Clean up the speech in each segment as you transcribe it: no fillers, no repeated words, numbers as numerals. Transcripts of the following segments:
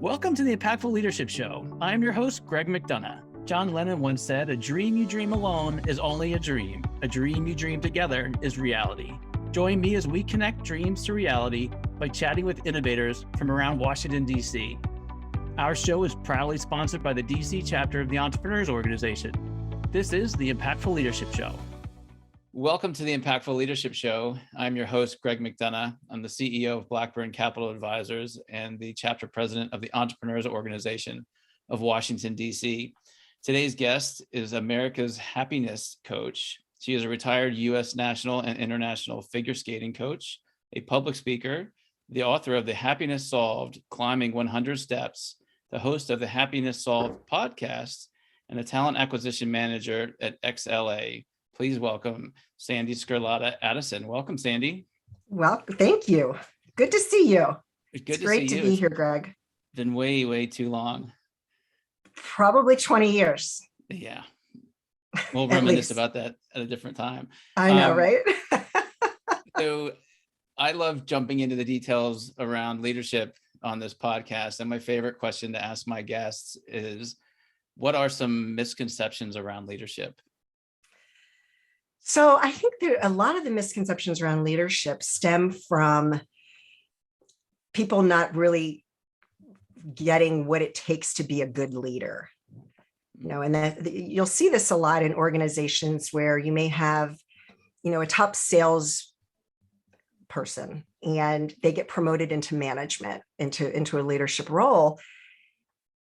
Welcome to the Impactful Leadership Show. I'm your host, Greg McDonough. John Lennon once said, "A dream you dream alone is only a dream. A dream you dream together is reality." Join me as we connect dreams to reality by chatting with innovators from around Washington, D.C. Our show is proudly sponsored by the D.C. chapter of the Entrepreneurs Organization. This is the Impactful Leadership Show. Welcome to the Impactful Leadership Show. I'm your host, Greg McDonough. I'm the CEO of Blackburn Capital Advisors and the chapter president of the Entrepreneurs Organization of Washington, D.C. Today's guest is America's happiness coach. She is a retired U.S. national and international figure skating coach, a public speaker, the author of The Happiness Solved, Climbing 100 Steps, the host of the Happiness Solved podcast, and a talent acquisition manager at XLA. Please welcome Sandee Sgarlata Addison. Welcome, Sandee. Well, thank you. Good to see you. It's great to be here, Greg. Been way too long. Probably 20 years. Yeah. We'll reminisce about that at a different time. I know, right? So I love jumping into the details around leadership on this podcast. And my favorite question to ask my guests is, what are some misconceptions around leadership? So I think a lot of the misconceptions around leadership stem from people not really getting what it takes to be a good leader. And you'll see this a lot in organizations where you may have, a top sales person and they get promoted into management, into a leadership role,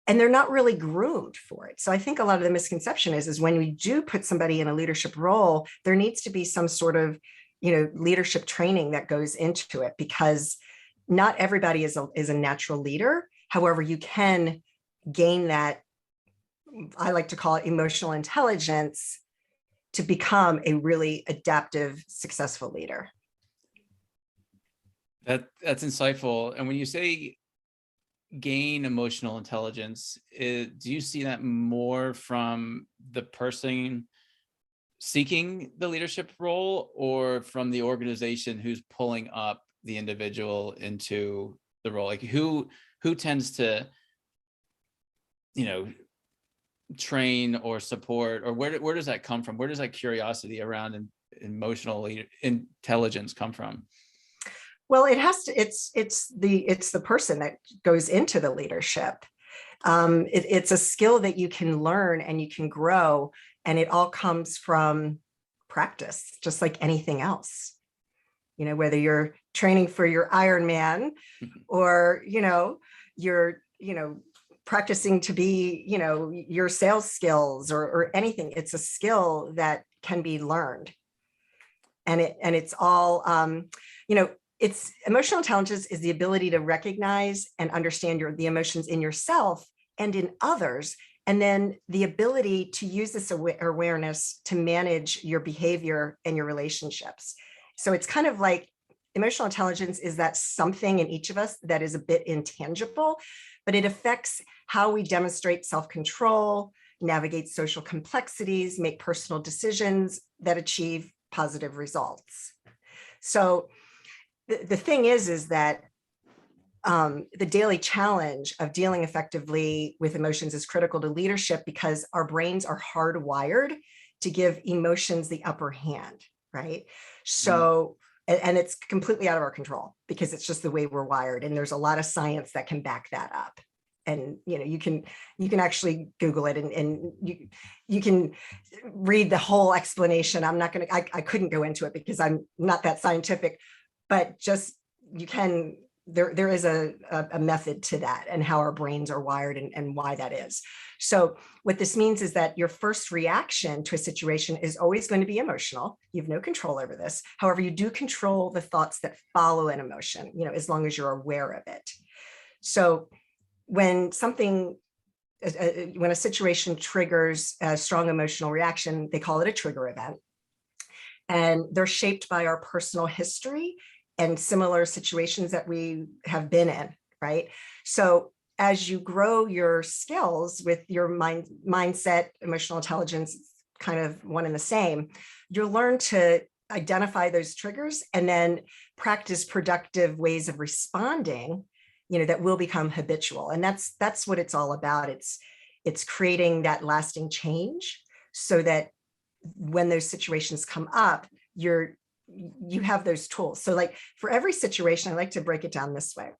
and they're not really groomed for it. So I think a lot of the misconception is when we do put somebody in a leadership role, there needs to be some sort of, leadership training that goes into it, because not everybody is a natural leader. However, you can gain that, I like to call it emotional intelligence, to become a really adaptive, successful leader. That's insightful. And when you say gain emotional intelligence, do you see that more from the person seeking the leadership role or from the organization who's pulling up the individual into the role? Like who tends to, train or support, or where does that come from? Where does that curiosity around emotional intelligence come from? Well, it's the person that goes into the leadership. It's a skill that you can learn and you can grow, and it all comes from practice, just like anything else. Whether you're training for your Ironman or, you're, practicing to be, your sales skills or anything, it's a skill that can be learned. And it's all, it's emotional intelligence is the ability to recognize and understand the emotions in yourself and in others, and then the ability to use this awareness to manage your behavior and your relationships. So it's kind of like emotional intelligence is that something in each of us that is a bit intangible, but it affects how we demonstrate self-control, navigate social complexities, make personal decisions that achieve positive results. So the thing is that the daily challenge of dealing effectively with emotions is critical to leadership, because our brains are hardwired to give emotions the upper hand, right? So, and it's completely out of our control because it's just the way we're wired. And there's a lot of science that can back that up. And, you can actually Google it and you can read the whole explanation. I couldn't go into it because I'm not that scientific, but just you can, there is a method to that and how our brains are wired and why that is. So what this means is that your first reaction to a situation is always going to be emotional. You have no control over this. However, you do control the thoughts that follow an emotion, as long as you're aware of it. So when a situation triggers a strong emotional reaction, they call it a trigger event. And they're shaped by our personal history and similar situations that we have been in, right? So as you grow your skills with your mindset, emotional intelligence, kind of one and the same, you'll learn to identify those triggers and then practice productive ways of responding that will become habitual. And that's what it's all about. It's creating that lasting change so that when those situations come up, you have those tools. So like for every situation, I like to break it down this way.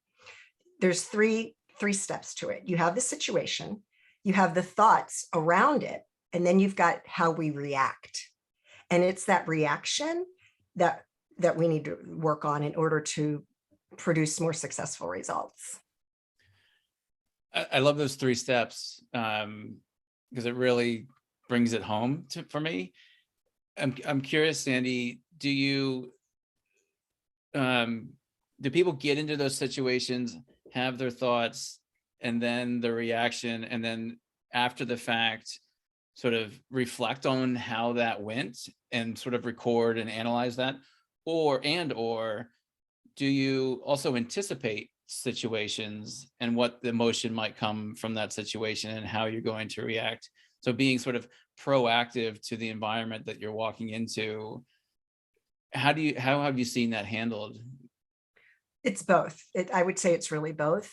There's three steps to it. You have the situation, you have the thoughts around it, and then you've got how we react. And it's that reaction that we need to work on in order to produce more successful results. I love those 3 steps because it really brings it home for me. I'm curious, Sandee, do people get into those situations, have their thoughts, and then the reaction, and then after the fact, sort of reflect on how that went and sort of record and analyze that? Or do you also anticipate situations and what the emotion might come from that situation and how you're going to react? So being sort of proactive to the environment that you're walking into. How have you seen that handled? It's both. I would say it's really both.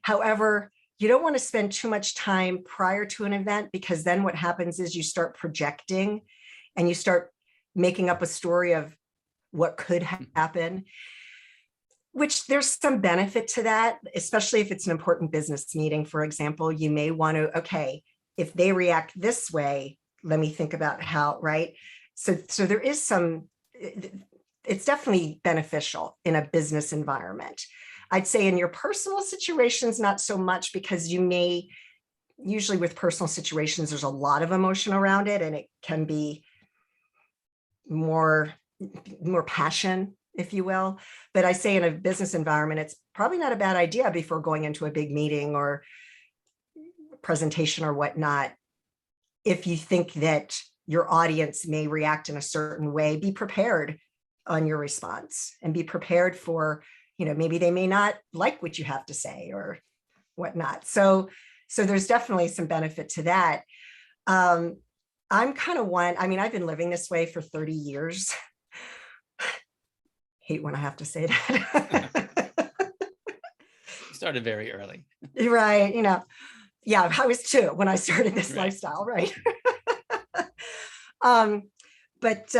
However, you don't want to spend too much time prior to an event, because then what happens is you start projecting and you start making up a story of what could happen, which there's some benefit to that, especially if it's an important business meeting. For example, you may want to, okay, if they react this way, let me think about how, right? So there is some, it's definitely beneficial in a business environment. I'd say in your personal situations, not so much, because you may, usually with personal situations, there's a lot of emotion around it, and it can be more passion, if you will. But I say in a business environment, it's probably not a bad idea before going into a big meeting or presentation or whatnot. If you think that your audience may react in a certain way, be prepared on your response and be prepared for, maybe they may not like what you have to say or whatnot. So there's definitely some benefit to that. I'm kind of I've been living this way for 30 years. Hate when I have to say that. You started very early. Right. Yeah, I was 2 when I started this lifestyle. Right. But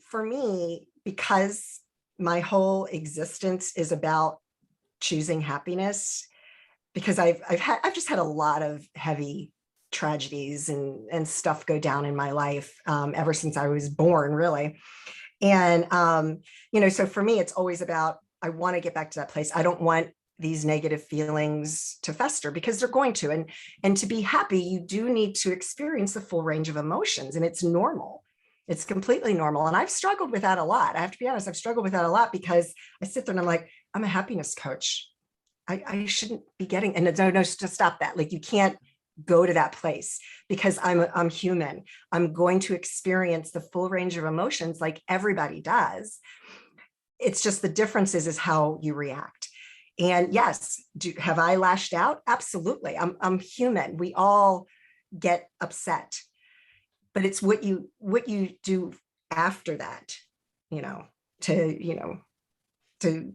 for me, because my whole existence is about choosing happiness, because I've just had a lot of heavy tragedies and stuff go down in my life ever since I was born, really. And so for me, it's always about, I want to get back to that place. I don't want these negative feelings to fester, because they're going to. And to be happy, you do need to experience the full range of emotions, and it's normal. It's completely normal. And I've struggled with that a lot. I have to be honest, I've struggled with that a lot, because I sit there and I'm like, I'm a happiness coach. I shouldn't be getting, and no, to stop that. Like, you can't go to that place, because I'm human. I'm going to experience the full range of emotions like everybody does. It's just the difference is how you react. And yes, have I lashed out? Absolutely. I'm human. We all get upset, but it's what you do after that, to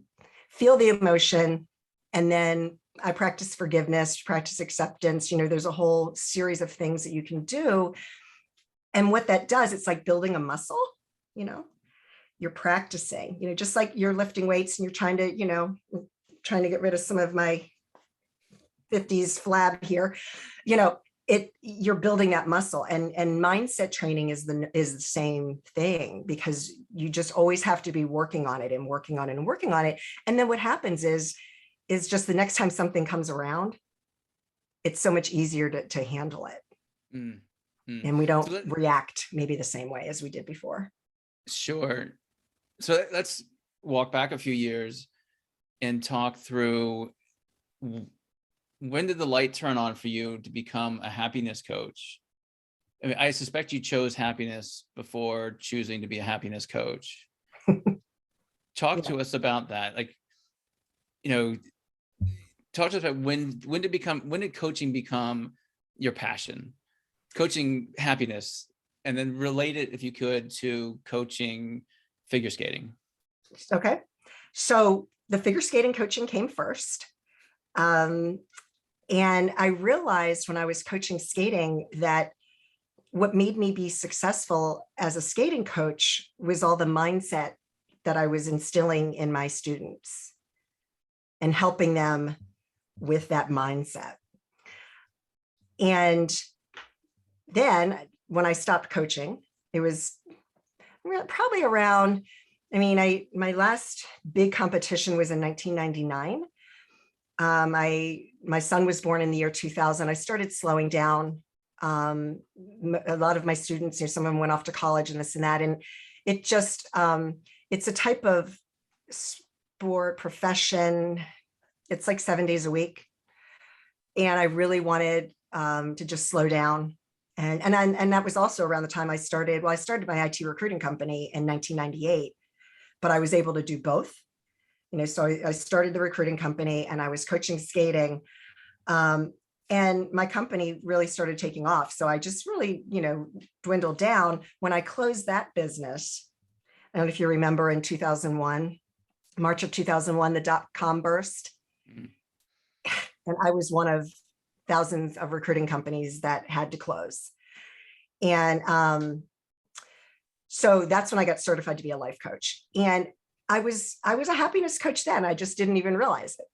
feel the emotion. And then I practice forgiveness, practice acceptance. There's a whole series of things that you can do. And what that does, it's like building a muscle, you're practicing, just like you're lifting weights and you're trying to get rid of some of my 50s flab here, you're building that muscle. And mindset training is the same thing, because you just always have to be working on it and working on it and working on it. And then what happens is just the next time something comes around, it's so much easier to handle it. And we don't react maybe the same way as we did before. Sure. So let's walk back a few years and talk through, when did the light turn on for you to become a happiness coach? I mean, I suspect you chose happiness before choosing to be a happiness coach. Talk to us about that. Like, talk to us about when did coaching become your passion? Coaching happiness, and then relate it, if you could, to coaching figure skating. Okay. So the figure skating coaching came first. And I realized when I was coaching skating that what made me be successful as a skating coach was all the mindset that I was instilling in my students and helping them with that mindset. And then when I stopped coaching, it was probably around, my last big competition was in 1999. My son was born in the year 2000. I started slowing down. A lot of my students, some of them went off to college and this and that. And it just, it's a type of sport profession. It's like 7 days a week. And I really wanted to just slow down. And that was also around the time I started my IT recruiting company in 1998, but I was able to do both. So I started the recruiting company and I was coaching skating. And my company really started taking off. So I just really, dwindled down when I closed that business. I don't know if you remember in 2001, March of 2001, the dot-com burst. Mm-hmm. And I was one of thousands of recruiting companies that had to close. And so that's when I got certified to be a life coach. And I was a happiness coach then. I just didn't even realize it,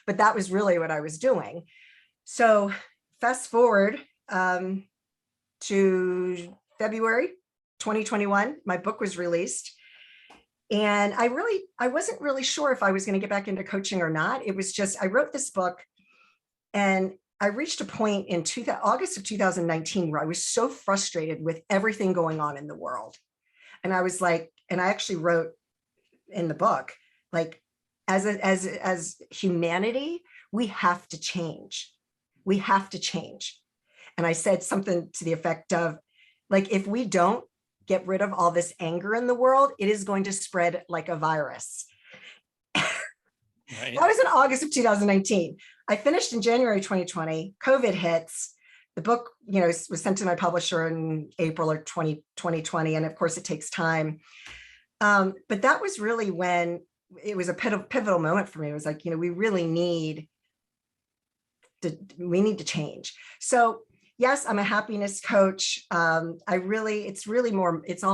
but that was really what I was doing. So fast forward to February 2021, my book was released. And I wasn't really sure if I was going to get back into coaching or not. It was just, I wrote this book and I reached a point in August of 2019 where I was so frustrated with everything going on in the world. And I was like, and I actually wrote in the book, like, as humanity, we have to change. We have to change. And I said something to the effect of, like, if we don't get rid of all this anger in the world, it is going to spread like a virus. Right. That was in August of 2019. I finished in January 2020. COVID hits. The book, was sent to my publisher in April of 2020. And of course, it takes time. But that was really when it was a pivotal moment for me. It was like, we really need to change. So yes, I'm a happiness coach. It's all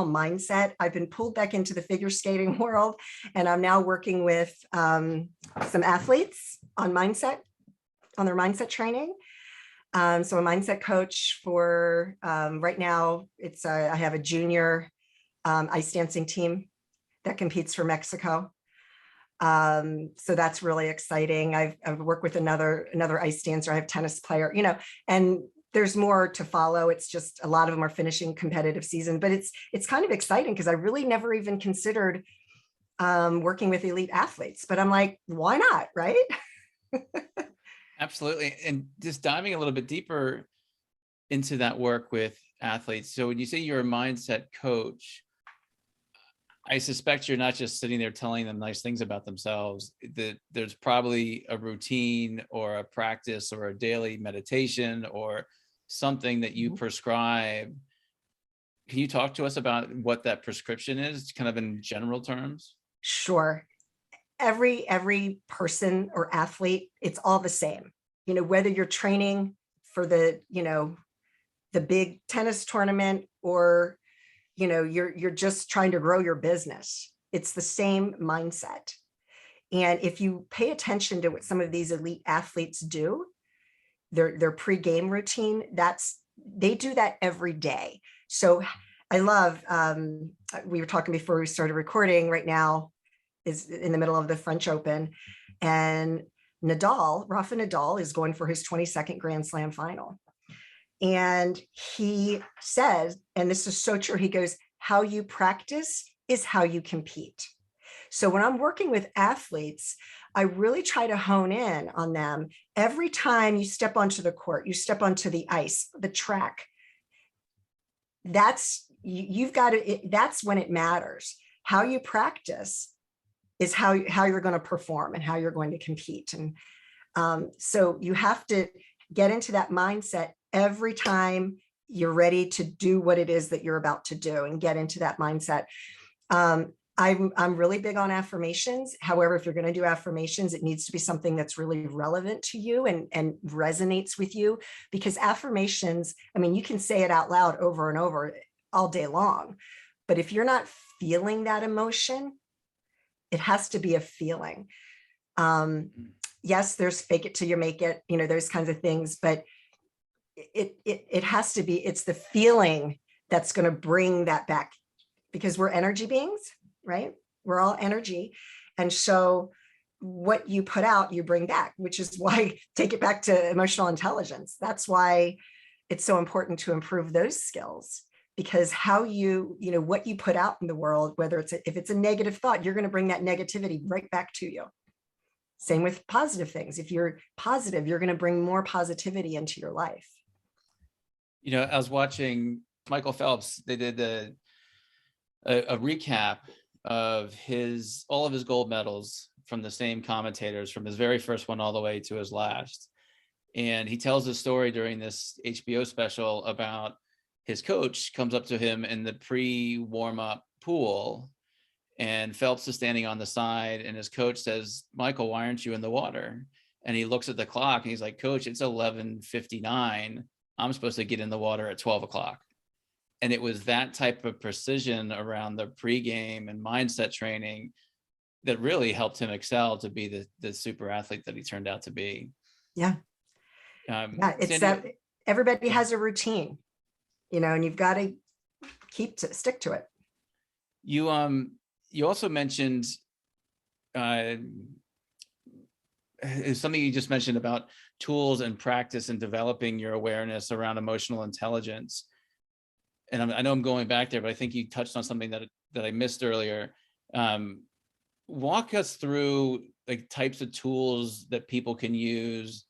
mindset. I've been pulled back into the figure skating world, and I'm now working with some athletes on their mindset training. So I'm a mindset coach for right now. I have a junior ice dancing team that competes for Mexico. So that's really exciting. I've worked with another ice dancer. I have tennis player, and there's more to follow. It's just a lot of them are finishing competitive season, but it's kind of exciting because I really never even considered working with elite athletes, but I'm like, why not? Right? Absolutely. And just diving a little bit deeper into that work with athletes. So when you say you're a mindset coach, I suspect you're not just sitting there telling them nice things about themselves. That there's probably a routine or a practice or a daily meditation or something that you prescribe. Can you talk to us about what that prescription is, kind of in general terms? Sure. Every person or athlete, it's all the same. Whether you're training for the big tennis tournament or you're just trying to grow your business, it's the same mindset. And if you pay attention to what some of these elite athletes do, their pre-game routine, they do that every day. So I love, we were talking before we started recording, right now is in the middle of the French Open, and Rafa Nadal is going for his 22nd Grand Slam final. And he says, and this is so true, he goes, how you practice is how you compete. So when I'm working with athletes, I really try to hone in on them. Every time you step onto the court, you step onto the ice, the track, that's when it matters. How you practice is how you're going to perform and how you're going to compete. And so you have to get into that mindset every time you're ready to do what it is that you're about to do, and get into that mindset. I'm really big on affirmations. However, if you're going to do affirmations, it needs to be something that's really relevant to you and resonates with you, because affirmations, I mean, you can say it out loud over and over all day long, but if you're not feeling that emotion, it has to be a feeling. Yes, there's fake it till you make it, you know, those kinds of things, but it has to be, it's the feeling that's going to bring that back, because we're energy beings, right? We're all energy. And so what you put out, you bring back, which is why, take it back to emotional intelligence. That's why it's so important to improve those skills, because how you know, what you put out in the world, whether it's if it's a negative thought, you're going to bring that negativity right back to you. Same with positive things. If you're positive, you're going to bring more positivity into your life. You know, I was watching Michael Phelps. They did a recap of all of his gold medals from the same commentators, from his very first one all the way to his last. And he tells a story during this HBO special about his coach comes up to him in the pre-warm-up pool, and Phelps is standing on the side, and his coach says, "Michael, why aren't you in the water?" And he looks at the clock and he's like, "Coach, it's 11:59. I'm supposed to get in the water at 12 o'clock. And it was that type of precision around the pregame and mindset training that really helped him excel to be the super athlete that he turned out to be. Yeah. Yeah, it's Sandee, that everybody has a routine, you know, and you've got to stick to it. you also mentioned something you just mentioned about tools and practice and developing your awareness around emotional intelligence. And I know I'm going back there, but I think you touched on something that I missed earlier. Walk us through like types of tools that people can use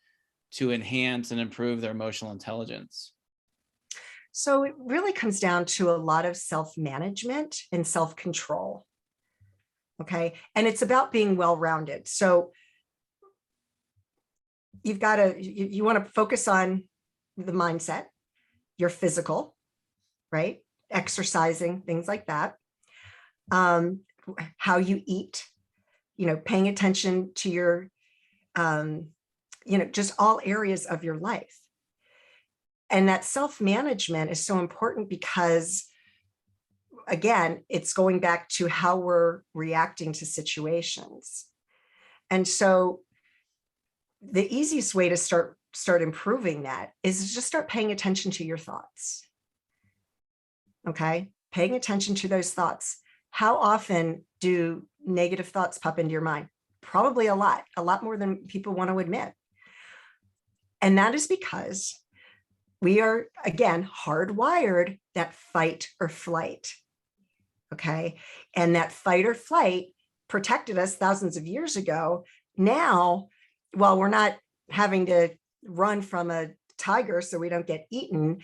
to enhance and improve their emotional intelligence. So it really comes down to a lot of self-management and self-control. Okay. And it's about being well-rounded. So you've got to, you want to focus on the mindset, your physical, right? Exercising, things like that. How you eat, you know, paying attention to your, you know, just all areas of your life. And that self-management is so important because, again, it's going back to how we're reacting to situations. And so the easiest way to start improving that is just start paying attention to your thoughts. Okay, paying attention to those thoughts. How often do negative thoughts pop into your mind? Probably a lot more than people want to admit. And that is because we are, again, hardwired that fight or flight. Okay, and that fight or flight protected us thousands of years ago. Now, while we're not having to run from a tiger so we don't get eaten,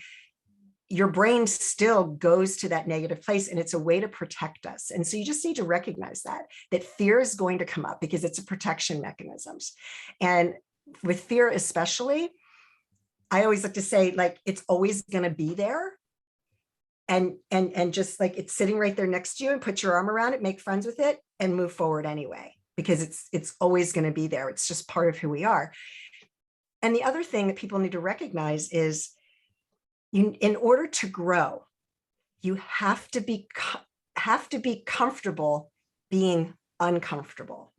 your brain still goes to that negative place, and it's a way to protect us. And so you just need to recognize that fear is going to come up because it's a protection mechanisms. And with fear especially, I always like to say, like, it's always going to be there. And just like it's sitting right there next to you, and put your arm around it, make friends with it, and move forward anyway, because it's always going to be there. It's just part of who we are. And the other thing that people need to recognize is, in order to grow, you have to be comfortable being uncomfortable.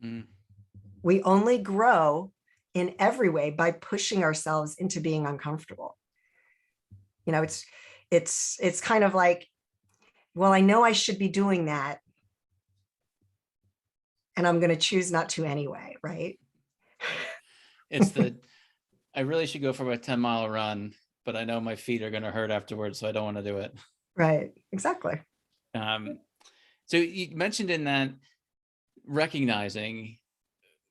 We only grow in every way by pushing ourselves into being uncomfortable. You know, it's kind of like, well, I know I should be doing that, and I'm going to choose not to anyway, right? It's I really should go for a 10-mile run, but I know my feet are going to hurt afterwards, so I don't want to do it. Right, exactly. So you mentioned in that recognizing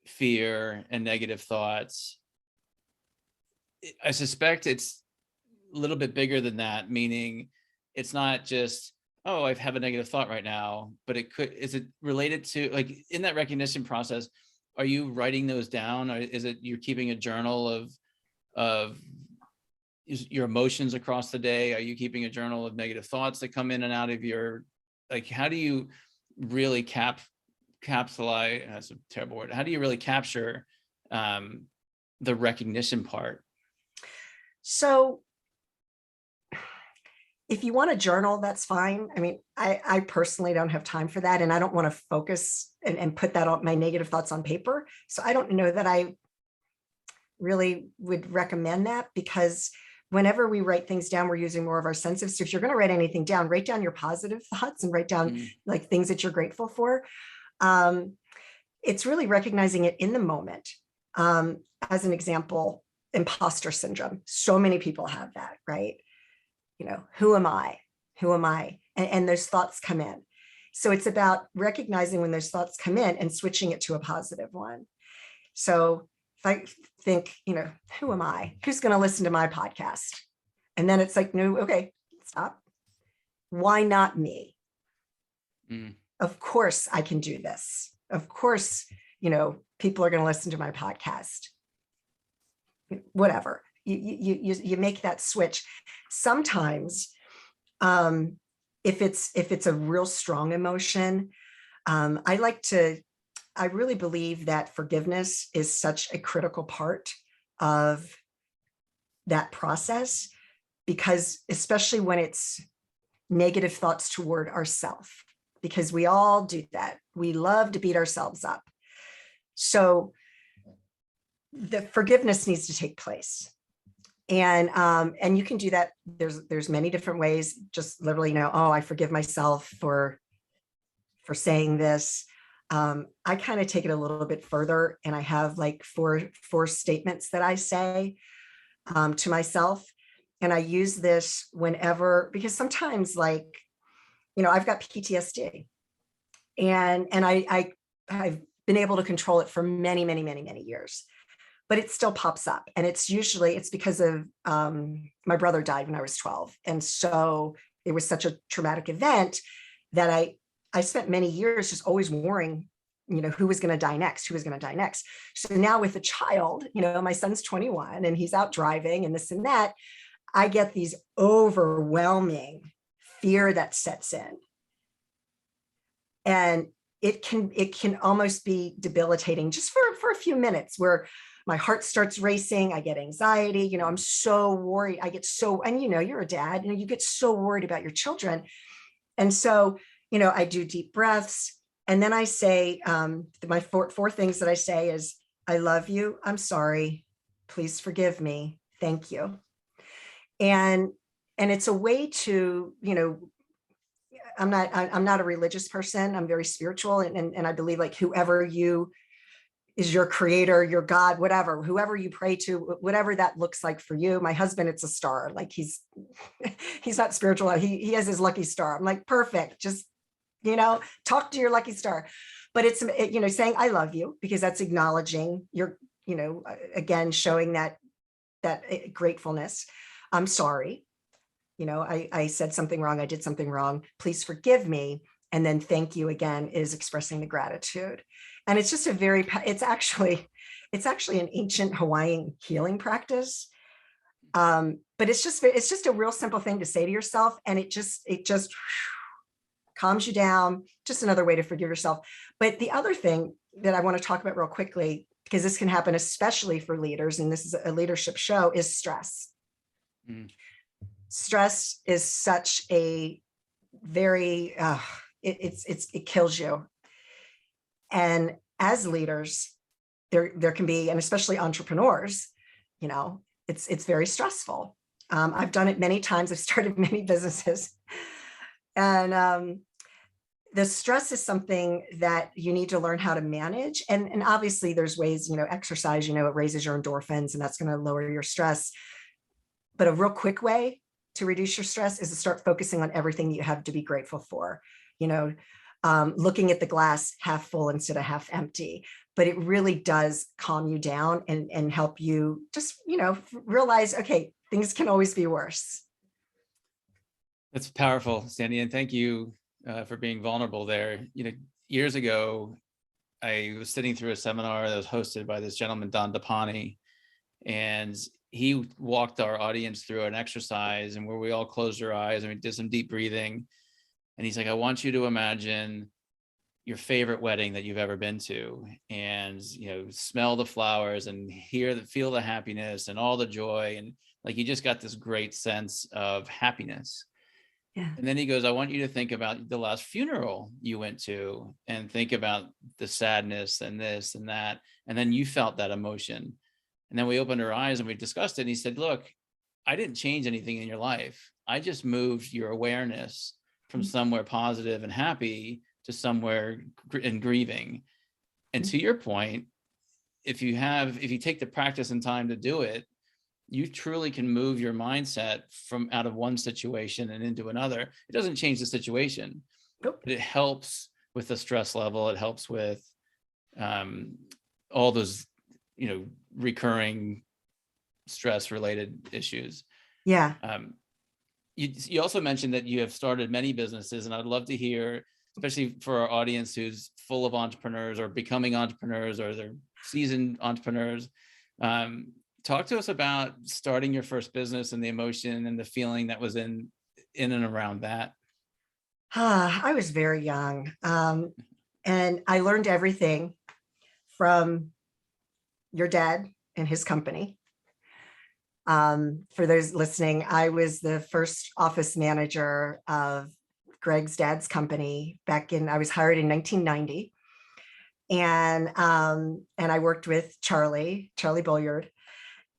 fear and negative thoughts. I suspect it's a little bit bigger than that, meaning it's not just, oh, I have a negative thought right now, but is it related to, like, in that recognition process, are you writing those down, or is it you're keeping a journal of your emotions across the day? Are you keeping a journal of negative thoughts that come in and out of your, like, how do you really capsulize, that's a terrible word. How do you really capture the recognition part? So if you want to journal, that's fine. I mean, I personally don't have time for that. And I don't want to focus and put that on my negative thoughts on paper. So I don't know that I really would recommend that, because whenever we write things down, we're using more of our senses. So if you're going to write anything down, write down your positive thoughts and write down like things that you're grateful for. It's really recognizing it in the moment. As an example, imposter syndrome. So many people have that, right? You know, who am I? Who am I? And those thoughts come in. So it's about recognizing when those thoughts come in and switching it to a positive one. So if I think, you know, who am I? Who's going to listen to my podcast? And then it's like, no, okay, stop. Why not me? Of course I can do this. Of course, you know, people are going to listen to my podcast. Whatever. You make that switch. Sometimes, if it's a real strong emotion, I really believe that forgiveness is such a critical part of that process, because especially when it's negative thoughts toward ourselves, because we all do that. We love to beat ourselves up. So the forgiveness needs to take place. And you can do that. There's many different ways. Just literally, you know, oh, I forgive myself for saying this. I kind of take it a little bit further, and I have like four statements that I say to myself. And I use this whenever, because sometimes, like, you know, I've got PTSD, and I've been able to control it for many, many, many, many years. But it still pops up. And it's because of my brother died when I was 12. And so it was such a traumatic event that I spent many years just always worrying, you know, who was going to die next, who was going to die next. So now with a child, you know, my son's 21 and he's out driving and this and that, I get these overwhelming fear that sets in. And it can almost be debilitating just for a few minutes, where my heart starts racing. I get anxiety. You know, I'm so worried. And you know, you're a dad, you know, you get so worried about your children. And so, you know, I do deep breaths. And then I say, my four things that I say is, I love you. I'm sorry. Please forgive me. Thank you. And it's a way to, you know, I'm not a religious person. I'm very spiritual. And I believe, like, whoever you is your creator, your God, whatever, whoever you pray to, whatever that looks like for you. My husband, it's a star. Like, he's not spiritual. He has his lucky star. I'm like, perfect. Just, you know, talk to your lucky star. But it's, you know, saying I love you, because that's acknowledging your, you know, again, showing that gratefulness. I'm sorry. You know, I said something wrong. I did something wrong. Please forgive me. And then thank you again is expressing the gratitude. And it's just it's actually an ancient Hawaiian healing practice. But it's just a real simple thing to say to yourself. And it just calms you down. Just another way to forgive yourself. But the other thing that I want to talk about real quickly, because this can happen especially for leaders, and this is a leadership show, is stress. Stress is such a very, it kills you. And as leaders, there can be, and especially entrepreneurs, you know, it's very stressful. I've done it many times. I've started many businesses, and the stress is something that you need to learn how to manage. And obviously there's ways, you know, exercise, you know, it raises your endorphins and that's going to lower your stress. But a real quick way to reduce your stress is to start focusing on everything you have to be grateful for, you know, looking at the glass half full instead of half empty. But it really does calm you down and help you just, you know, realize, okay, things can always be worse. That's powerful, Sandee, and thank you for being vulnerable there. You know, years ago, I was sitting through a seminar that was hosted by this gentleman, Don DePani, and he walked our audience through an exercise and where we all closed our eyes and we did some deep breathing. And he's like, I want you to imagine your favorite wedding that you've ever been to, and smell the flowers and feel the happiness and all the joy, and like you just got this great sense of happiness. Yeah. And then he goes, I want you to think about the last funeral you went to and think about the sadness and this and that. And then you felt that emotion. And then we opened our eyes and we discussed it. And he said, look, I didn't change anything in your life. I just moved your awareness from somewhere positive and happy to somewhere in grieving. And to your point, if you take the practice and time to do it, you truly can move your mindset from out of one situation and into another. It doesn't change the situation, Nope. but it helps with the stress level. It helps with all those, recurring stress related issues. Yeah. You also mentioned that you have started many businesses, and I'd love to hear, especially for our audience who's full of entrepreneurs or becoming entrepreneurs or they're seasoned entrepreneurs. Talk to us about starting your first business and the emotion and the feeling that was in and around that. I was very young. And I learned everything from your dad and his company. For those listening, I was the first office manager of Greg's dad's company I was hired in 1990. And I worked with Charlie Bolliard.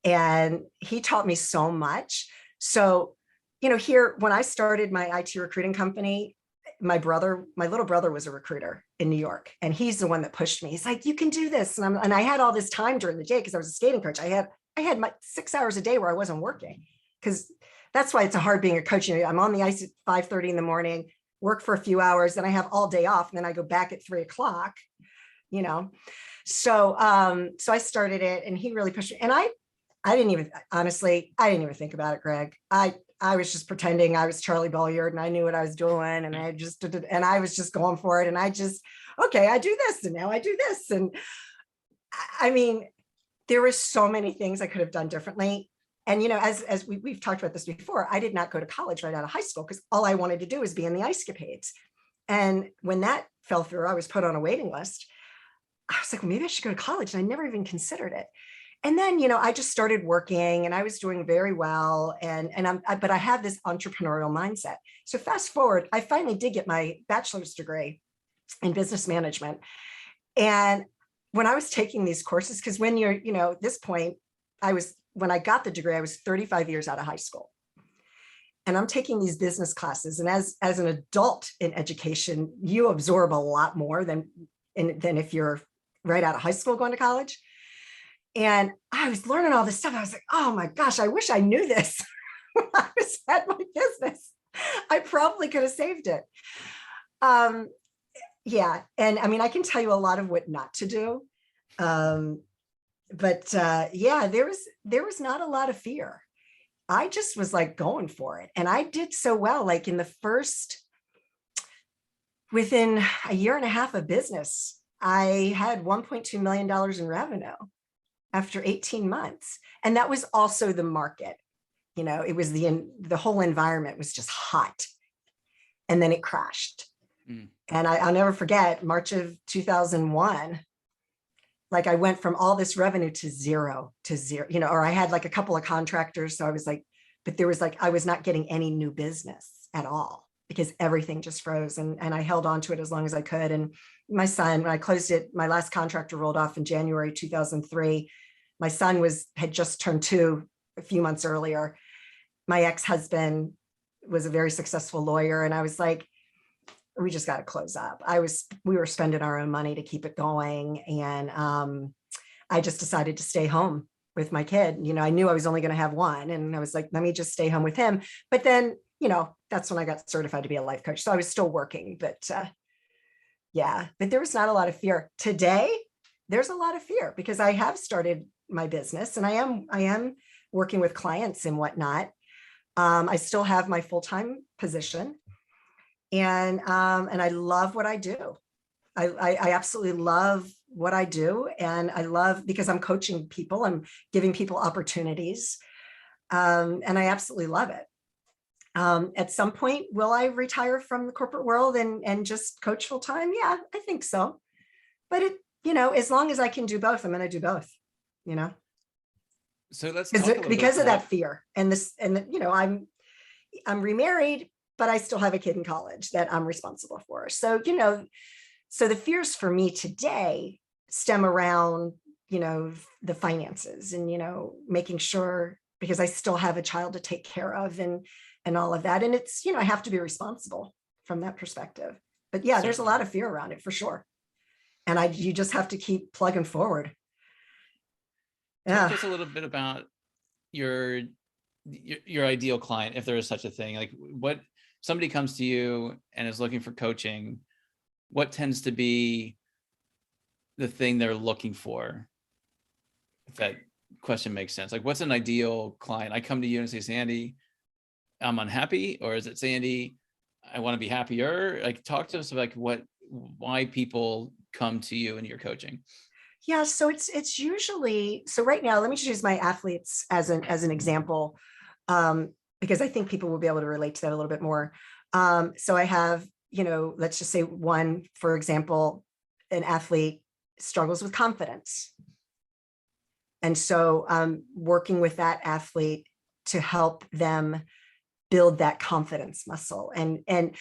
And he taught me so much. So, here, when I started my IT recruiting company, my little brother was a recruiter in New York, and he's the one that pushed me. He's like, you can do this. And I had all this time during the day because I was a skating coach. I had my 6 hours a day where I wasn't working, because that's why it's hard being a coach. I'm on the ice at 5:30 in the morning, work for a few hours, then I have all day off, and then I go back at 3:00, So I started it, and he really pushed me. And I didn't even think about it, Greg. I was just pretending I was Charlie Bolliard and I knew what I was doing, and I was just going for it. And I do this, and now I do this. And I mean, there were so many things I could have done differently. And, as we've talked about this before, I did not go to college right out of high school because all I wanted to do was be in the ice capades. And when that fell through, I was put on a waiting list. I was like, well, maybe I should go to college. And I never even considered it. And then, I just started working, and I was doing very well. But I have this entrepreneurial mindset. So fast forward, I finally did get my bachelor's degree in business management. And when I was taking these courses, because when you're, at this point, when I got the degree, I was 35 years out of high school. And I'm taking these business classes. And as an adult in education, you absorb a lot more than if you're right out of high school going to college. And I was learning all this stuff. I was like, oh my gosh, I wish I knew this when I was at my business. I probably could have saved it. Yeah. And I mean, I can tell you a lot of what not to do. But yeah, there was not a lot of fear. I just was like going for it. And I did so well, like within a year and a half of business, I had $1.2 million in revenue after 18 months. And that was also the market. It was the whole environment was just hot. And then it crashed. And I'll never forget March of 2001. Like, I went from all this revenue to zero, or I had like a couple of contractors. So I was like, but there was I was not getting any new business at all because everything just froze. And I held on to it as long as I could. And my son, when I closed it, my last contractor rolled off in January 2003. My son had just turned 2 a few months earlier. My ex-husband was a very successful lawyer. And I was like, we just got to close up. We were spending our own money to keep it going. And I just decided to stay home with my kid. I knew I was only going to have one. And I was like, let me just stay home with him. But then, that's when I got certified to be a life coach. So I was still working, but yeah, but there was not a lot of fear. Today, there's a lot of fear because I have started my business and I am working with clients and whatnot. I still have my full-time position. And I love what I do. I absolutely love what I do. And I love, because I'm coaching people, I'm giving people opportunities. And I absolutely love it. At some point, will I retire from the corporate world and just coach full time? Yeah, I think so. But as long as I can do both, I'm going to do both, you know, So let's talk a little because bit of that fear I'm remarried, but I still have a kid in college that I'm responsible for. So, so the fears for me today stem around, the finances and, making sure, because I still have a child to take care of and all of that. And it's, I have to be responsible from that perspective. But yeah, there's a lot of fear around it for sure. And you just have to keep plugging forward. Talk to us a little bit about your ideal client, if there is such a thing. Like, what somebody comes to you and is looking for coaching, what tends to be the thing they're looking for? If that question makes sense. Like, what's an ideal client? I come to you and say, Sandee, I'm unhappy, or is it, Sandee, I want to be happier? Like, talk to us about why people come to you and your coaching. Yeah, so it's usually, so right now, let me just use my athletes as an example, because I think people will be able to relate to that a little bit more. So I have, let's just say one, for example, an athlete struggles with confidence. And so working with that athlete to help them build that confidence muscle. And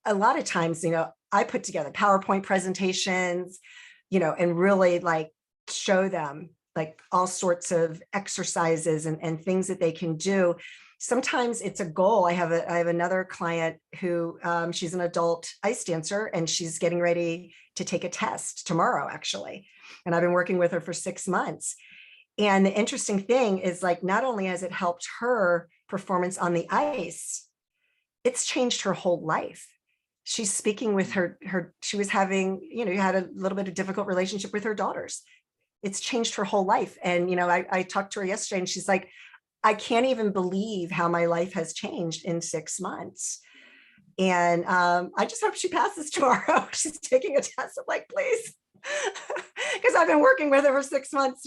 a lot of times, I put together PowerPoint presentations, and really like show them like all sorts of exercises and things that they can do. Sometimes it's a goal. I have another client who she's an adult ice dancer and she's getting ready to take a test tomorrow, actually. And I've been working with her for 6 months. And the interesting thing is, like, not only has it helped her performance on the ice, it's changed her whole life. She's speaking with she was having, had a little bit of difficult relationship with her daughters. It's changed her whole life. And, I talked to her yesterday and she's like, I can't even believe how my life has changed in 6 months. And I just hope she passes tomorrow. She's taking a test. I'm like, please, because I've been working with her for 6 months,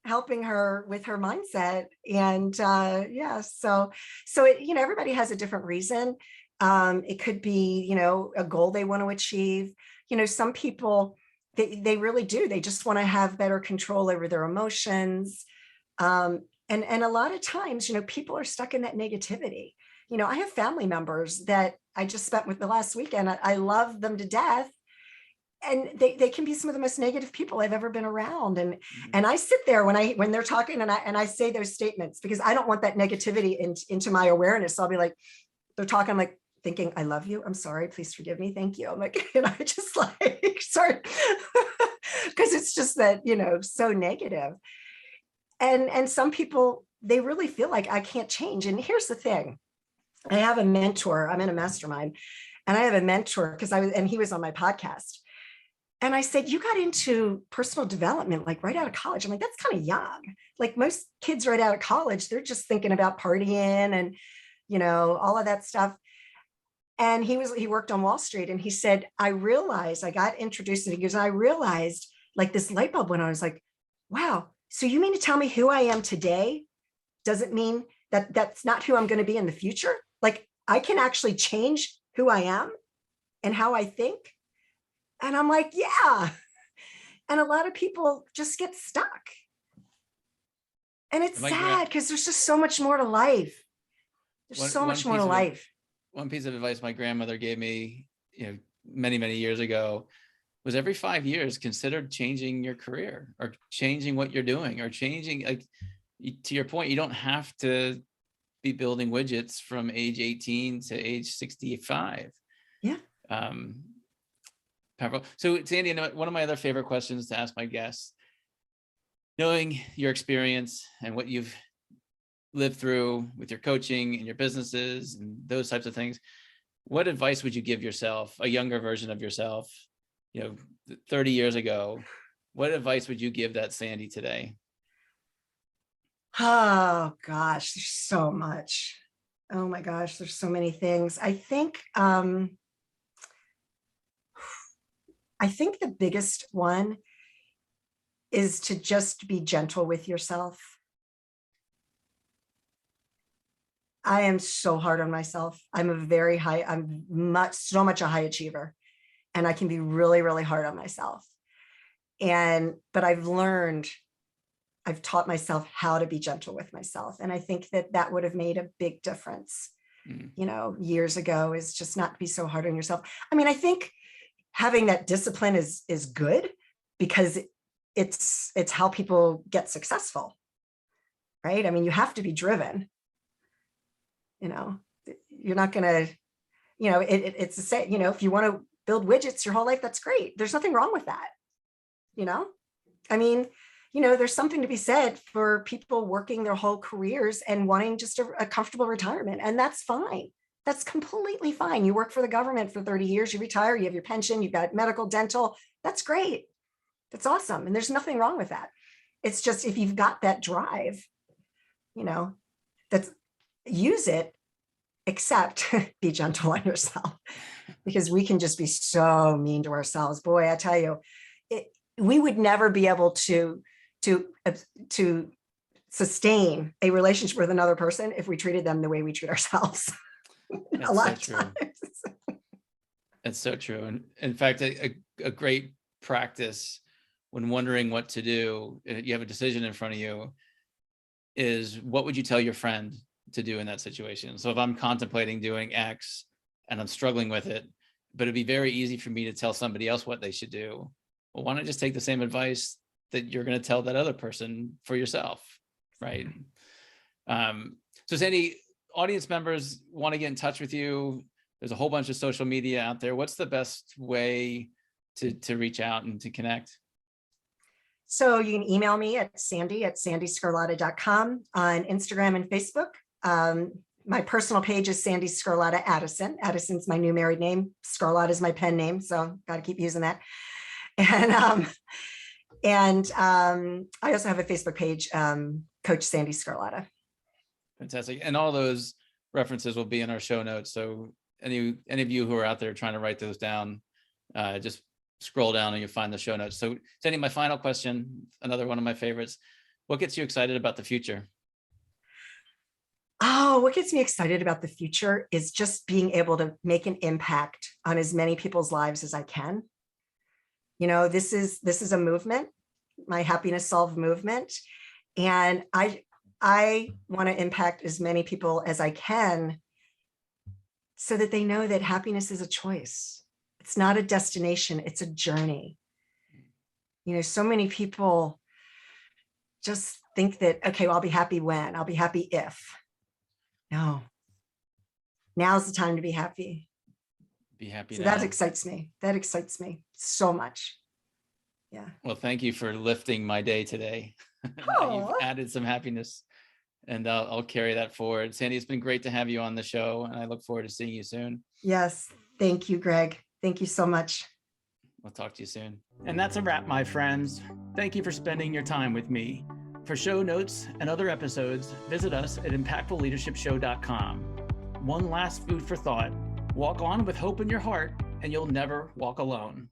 helping her with her mindset. And so it, everybody has a different reason. It could be, a goal they want to achieve. Some people, they really do. They just want to have better control over their emotions. And a lot of times, people are stuck in that negativity. I have family members that I just spent with the last weekend. I love them to death. And they can be some of the most negative people I've ever been around. And I sit there when they're talking and I say those statements because I don't want that negativity into my awareness. So I'll be like, they're talking, I'm like thinking, I love you. I'm sorry. Please forgive me. Thank you. I'm like, I just like, sorry. Because it's just that, so negative. And some people, they really feel like I can't change. And here's the thing. I have a mentor. I'm in a mastermind and I have a mentor and he was on my podcast. And I said, you got into personal development, like right out of college. I'm like, that's kind of young. Like most kids right out of college, they're just thinking about partying and, all of that stuff. And he worked on Wall Street and he said, I realized, I got introduced to it because I realized like this light bulb went on. I was like, wow. So you mean to tell me who I am today doesn't mean that that's not who I'm going to be in the future? Like I can actually change who I am and how I think. And I'm like, yeah. And a lot of people just get stuck. And it's sad because there's just so much more to life. There's so much more to life. One piece of advice my grandmother gave me, many, many years ago was every 5 years, consider changing your career or changing what you're doing or changing, like, to your point, you don't have to be building widgets from age 18 to age 65. Yeah. Powerful. So Sandee, one of my other favorite questions to ask my guests, knowing your experience and what you've lived through with your coaching and your businesses and those types of things, what advice would you give yourself, a younger version of yourself, 30 years ago? What advice would you give that Sandee today? Oh gosh, there's so much. Oh my gosh, there's so many things. I think the biggest one is to just be gentle with yourself. I am so hard on myself. So much a high achiever, and I can be really, really hard on myself. But I've taught myself how to be gentle with myself. And I think that would have made a big difference, years ago, is just not to be so hard on yourself. I mean, I think having that discipline is good, because it's how people get successful, right? I mean, you have to be driven. You're not going to, it's the same, if you want to build widgets your whole life, that's great. There's nothing wrong with that. I mean, there's something to be said for people working their whole careers and wanting just a comfortable retirement. And that's fine. That's completely fine. You work for the government for 30 years, you retire, you have your pension, you've got medical, dental. That's great. That's awesome. And there's nothing wrong with that. It's just, if you've got that drive, use it, except be gentle on yourself, because we can just be so mean to ourselves. Boy, I tell you, we would never be able to sustain a relationship with another person if we treated them the way we treat ourselves. A lot of times. That's so true. And in fact, a great practice when wondering what to do, you have a decision in front of you, is what would you tell your friend to do in that situation? So if I'm contemplating doing X and I'm struggling with it, but it'd be very easy for me to tell somebody else what they should do. Well, why not just take the same advice that you're going to tell that other person for yourself, right? So Sandee, audience members want to get in touch with you. There's a whole bunch of social media out there. What's the best way to reach out and to connect? So you can email me at sandeesgarlata.com, on Instagram and Facebook. My personal page is Sandee Sgarlata Addison. Addison's my new married name. Sgarlata is my pen name, so got to keep using that. And I also have a Facebook page, Coach Sandee Sgarlata. Fantastic. And all those references will be in our show notes. So any of you who are out there trying to write those down, just scroll down and you'll find the show notes. So Sandee, my final question, another one of my favorites. What gets you excited about the future? Oh, what gets me excited about the future is just being able to make an impact on as many people's lives as I can. This is a movement, my Happiness Solved movement. And I want to impact as many people as I can, so that they know that happiness is a choice. It's not a destination, it's a journey. So many people just think that, okay, well, I'll be happy when, I'll be happy if. No, now's the time to be happy. Be happy. So now. that excites me. That excites me so much. Yeah. Well, thank you for lifting my day today. You've added some happiness, and I'll carry that forward. Sandee, it's been great to have you on the show, and I look forward to seeing you soon. Yes. Thank you, Greg. Thank you so much. We'll talk to you soon. And that's a wrap, my friends. Thank you for spending your time with me. For show notes and other episodes, visit us at impactfulleadershipshow.com. One last food for thought: walk on with hope in your heart, and you'll never walk alone.